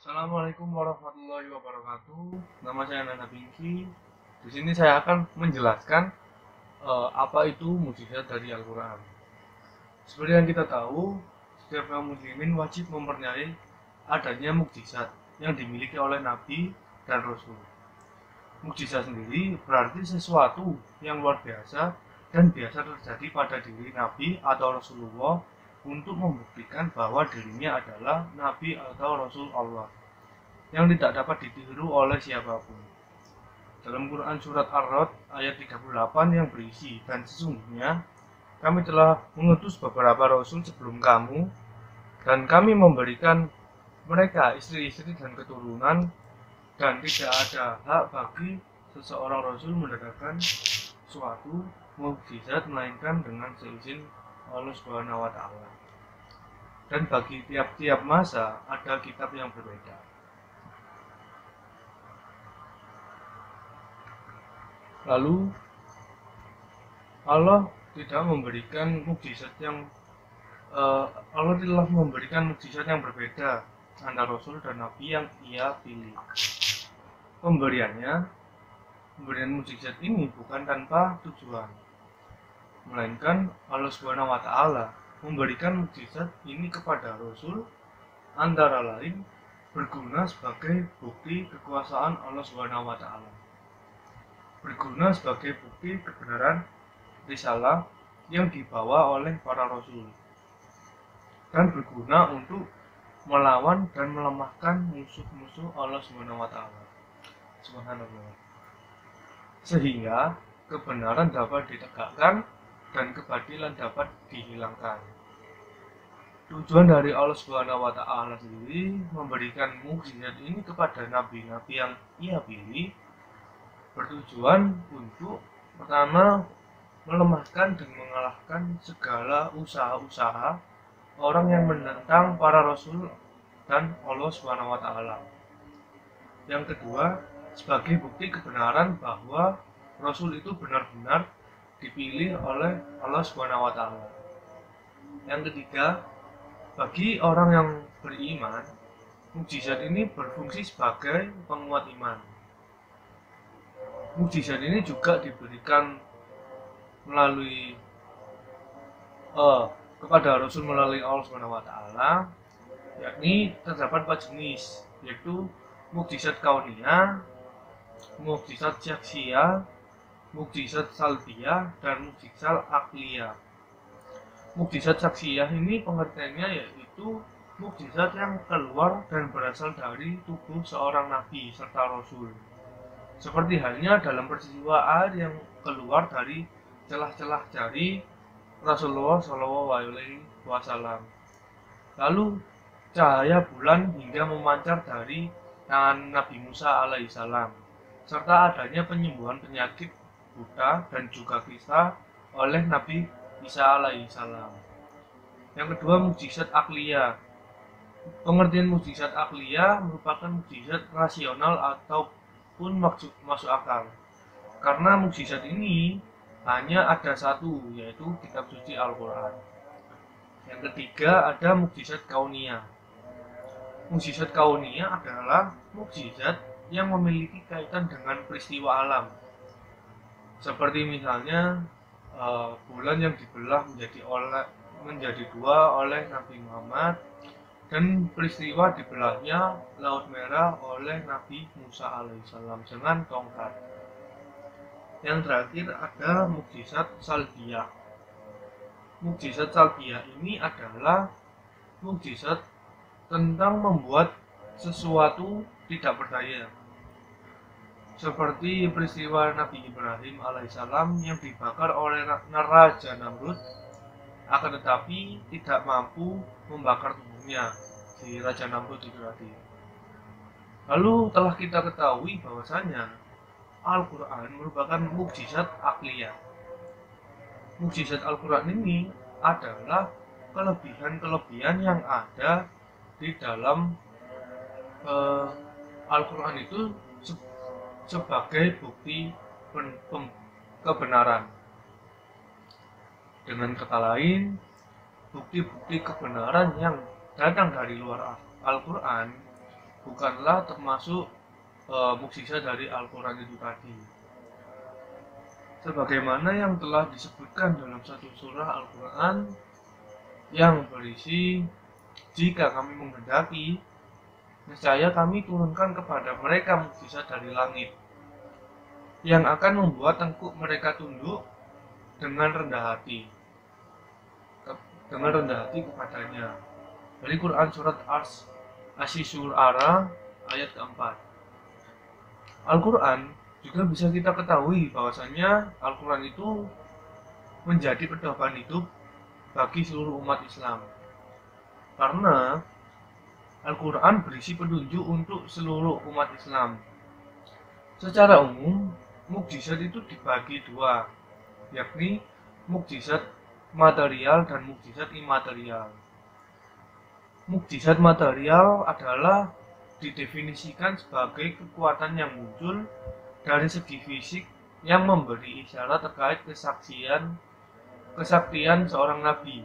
Assalamualaikum warahmatullahi wabarakatuh. Nama saya Nana Pinky. Di sini saya akan menjelaskan apa itu mukjizat dari Al-Quran. Seperti yang kita tahu, setiap kaum muslimin wajib mempercayai adanya mukjizat yang dimiliki oleh Nabi dan Rasul. Mukjizat sendiri berarti sesuatu yang luar biasa dan biasa terjadi pada diri Nabi atau Rasulullah untuk membuktikan bahwa dirinya adalah Nabi atau Rasul Allah yang tidak dapat ditiru oleh siapapun. Dalam Quran Surat Ar-Rod ayat 38 yang berisi, dan sesungguhnya kami telah mengutus beberapa Rasul sebelum kamu, dan kami memberikan mereka istri-istri dan keturunan, dan tidak ada hak bagi seseorang Rasul mendatangkan suatu mukjizat melainkan dengan seizin Allah Subhanahu wa Ta'ala. Dan bagi tiap-tiap masa ada kitab yang berbeda. Lalu Allah tidak memberikan mukjizat yang Allah telah memberikan mukjizat yang berbeda antara Rasul dan Nabi yang ia pilih. Pemberian mukjizat ini bukan tanpa tujuan, melainkan Allah Subhanahu wa Ta'ala memberikan mukjizat ini kepada Rasul antara lain berguna sebagai bukti kekuasaan Allah Subhanahu wa Ta'ala, berguna sebagai bukti kebenaran risalah yang dibawa oleh para rasul, dan berguna untuk melawan dan melemahkan musuh-musuh Allah Subhanahu wa Ta'ala. Subhanallah. Sehingga kebenaran dapat ditegakkan dan kebatilan dapat dihilangkan. Tujuan dari Allah Subhanahu wa Ta'ala sendiri memberikan mukjizat ini kepada nabi-nabi yang ia pilih bertujuan untuk pertama melemahkan dan mengalahkan segala usaha-usaha orang yang menentang para rasul dan Allah Subhanahu wa Ta'ala. Yang kedua, sebagai bukti kebenaran bahwa rasul itu benar-benar dipilih oleh Allah Subhanahu wa Ta'ala. Yang ketiga, bagi orang yang beriman, mukjizat ini berfungsi sebagai penguat iman. Mukjizat ini juga diberikan melalui kepada Rasul melalui Allah Subhanahu wa Ta'ala, yakni terdapat 4 jenis, yaitu mukjizat kauniyah, mukjizat syaksiyah, mukjizat salbiyah, dan mukjizat akliyah. Mukjizat syaksiyah ini pengertiannya yaitu mukjizat yang keluar dan berasal dari tubuh seorang nabi serta rasul, seperti halnya dalam peristiwa air yang keluar dari celah-celah jari Rasulullah SAW. Lalu cahaya bulan hingga memancar dari tangan Nabi Musa alaihissalam, serta adanya penyembuhan penyakit buta dan juga kisah oleh Nabi Isa alaihissalam. Yang kedua, mukjizat akliyah. Pengertian mukjizat akliyah merupakan mukjizat rasional ataupun masuk akal, karena mukjizat ini hanya ada satu, yaitu kitab suci Al-Quran. Yang ketiga, ada mukjizat kauniyah. Mukjizat kauniyah adalah mukjizat yang memiliki kaitan dengan peristiwa alam, seperti misalnya bulan yang dibelah menjadi dua oleh Nabi Muhammad, dan peristiwa dibelahnya Laut Merah oleh Nabi Musa alaihissalam dengan tongkat. Yang terakhir ada mukjizat salbiyah. Mukjizat salbiyah ini adalah mukjizat tentang membuat sesuatu tidak berdaya, seperti peristiwa Nabi Ibrahim alaihissalam yang dibakar oleh Raja Namrud, akan tetapi tidak mampu membakar tubuhnya, si Raja Namrud itu tadi. Lalu telah kita ketahui bahwasanya Al-Quran merupakan mukjizat akliyah. Mukjizat Al-Quran ini adalah kelebihan-kelebihan yang ada di dalam Al-Quran itu sebagai bukti kebenaran. Dengan kata lain, bukti-bukti kebenaran yang datang dari luar Al-Quran bukanlah termasuk mukjizat dari Al-Quran itu tadi. Sebagaimana yang telah disebutkan dalam satu surah Al-Quran yang berisi, jika kami menghendaki, niscaya kami turunkan kepada mereka mukjizat dari langit yang akan membuat tengkuk mereka tunduk dengan rendah hati kepadanya. Dari Quran surat Asy-Syu'ara ayat keempat. Al-Quran juga bisa kita ketahui bahwasanya Al-Quran itu menjadi pedoman hidup bagi seluruh umat Islam, karena Al-Quran berisi petunjuk untuk seluruh umat Islam. Secara umum, mukjizat itu dibagi dua, yakni mukjizat material dan mukjizat imaterial. Mukjizat material adalah didefinisikan sebagai kekuatan yang muncul dari segi fisik yang memberi isyarat terkait kesaktian seorang nabi.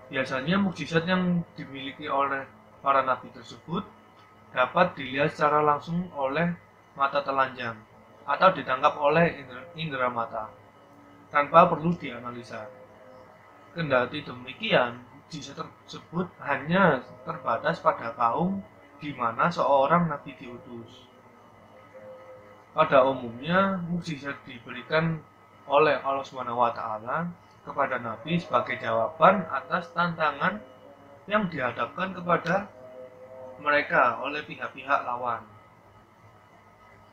Biasanya mukjizat yang dimiliki oleh para nabi tersebut dapat dilihat secara langsung oleh mata telanjang atau ditangkap oleh indera mata tanpa perlu dianalisa. Kendati demikian, mukjizat tersebut hanya terbatas pada kaum di mana seorang nabi diutus. Pada umumnya, mukjizat diberikan oleh Allah SWT kepada nabi sebagai jawaban atas tantangan yang dihadapkan kepada mereka oleh pihak-pihak lawan.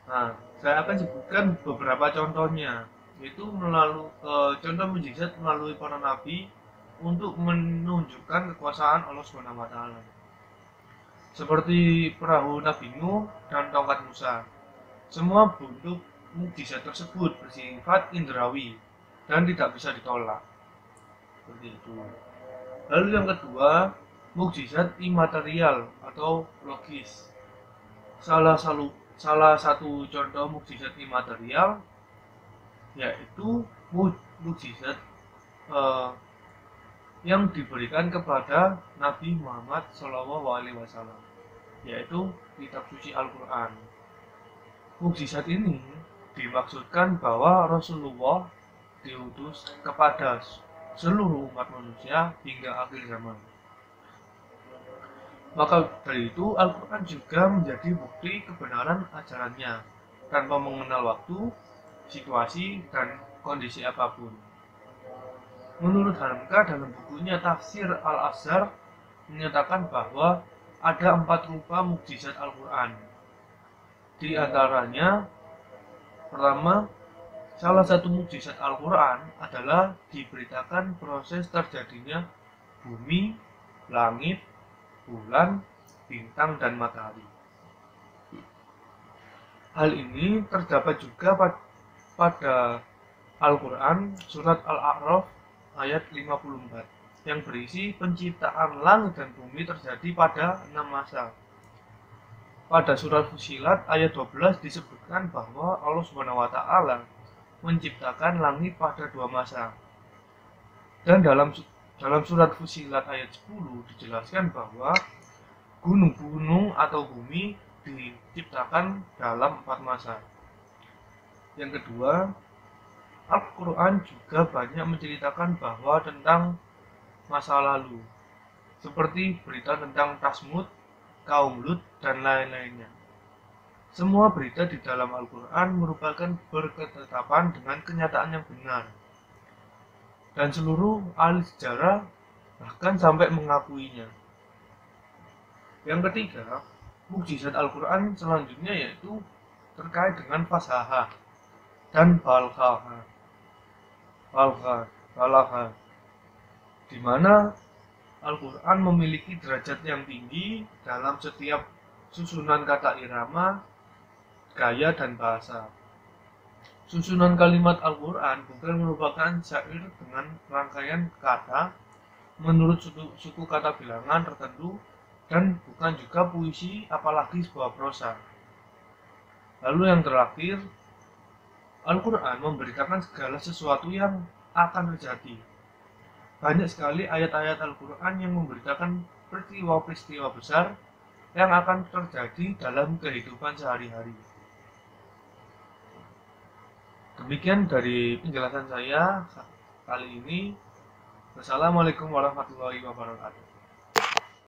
Nah, saya akan sebutkan beberapa contohnya, yaitu melalui contoh mukjizat melalui para nabi untuk menunjukkan kekuasaan Allah SWT. Seperti perahu Nabi Nuh dan tongkat Musa. Semua bentuk mukjizat tersebut bersifat indrawi dan tidak bisa ditolak. Seperti itu. Lalu yang kedua, mukjizat imaterial atau logis. Salah satu contoh mukjizat imaterial yaitu mukjizat yang diberikan kepada Nabi Muhammad SAW, yaitu kitab suci Al-Quran. Mukjizat ini dimaksudkan bahwa Rasulullah diutus kepada seluruh umat manusia hingga akhir zaman. Maka dari itu Al-Quran juga menjadi bukti kebenaran ajarannya tanpa mengenal waktu, situasi, dan kondisi apapun. Menurut Hamka dalam bukunya Tafsir Al-Azhar menyatakan bahwa ada 4 rupa mukjizat Al-Quran. Di antaranya, pertama, salah satu mukjizat Al-Quran adalah diberitakan proses terjadinya bumi, langit, bulan, bintang, dan matahari. Hal ini terdapat juga pada Al-Quran surat Al-A'raf ayat 54 yang berisi penciptaan langit dan bumi terjadi pada 6 masa. Pada surat Fussilat ayat 12 disebutkan bahwa Allah SWT menciptakan langit pada 2 masa. Dan dalam surat Fussilat ayat 10 dijelaskan bahwa gunung-gunung atau bumi diciptakan dalam 4 masa. Yang kedua, Al-Quran juga banyak menceritakan bahwa tentang masa lalu, seperti berita tentang Tasmud, kaum Lut, dan lain-lainnya. Semua berita di dalam Al-Quran merupakan berketetapan dengan kenyataan yang benar, dan seluruh ahli sejarah bahkan sampai mengakuinya. Yang ketiga, mukjizat Al-Quran selanjutnya yaitu terkait dengan fasahah dan balghah, di mana Al-Quran memiliki derajat yang tinggi dalam setiap susunan kata irama, gaya, dan bahasa. Susunan kalimat Al-Quran bukan merupakan syair dengan rangkaian kata menurut suku kata bilangan tertentu dan bukan juga puisi apalagi sebuah prosa. Lalu yang terakhir, Al-Quran memberitakan segala sesuatu yang akan terjadi. Banyak sekali ayat-ayat Al-Quran yang memberitakan peristiwa-peristiwa besar yang akan terjadi dalam kehidupan sehari-hari. Demikian dari penjelasan saya kali ini. Wassalamualaikum warahmatullahi wabarakatuh.